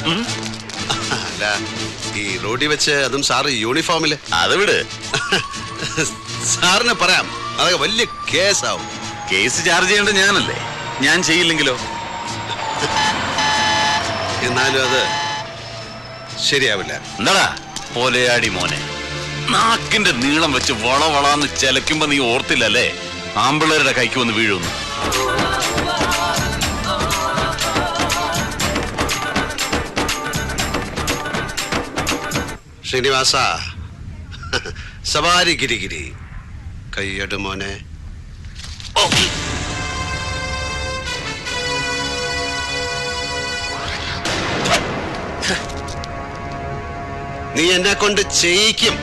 അല്ല, ഈ റോഡിൽ വെച്ച് അതും സാറ് യൂണിഫോമില്. അത് വിട്. സാറിന് പറയാം, അതൊക്കെ വലിയ കേസാവും. കേസ് ചാർജ് ചെയ്യേണ്ടത് ഞാനല്ലേ? ഞാൻ ചെയ്യില്ലെങ്കിലോ? എന്നാലും അത് ശരിയാവില്ല. എന്താടാ പോലെയാടി മോനെ, നാക്കിന്റെ നീളം വെച്ച് വളവളാന്ന് ചെലക്കുമ്പോ നീ ഓർത്തില്ലല്ലേ ആമ്പിള്ളേരുടെ കൈക്ക് വന്ന് വീഴുന്നു? ശ്രീനിവാസ, സവാരി ഗിരിഗിരി, കയ്യട് മോനെ. നീ എന്നെ കൊണ്ട് ചെയ്യിക്കും.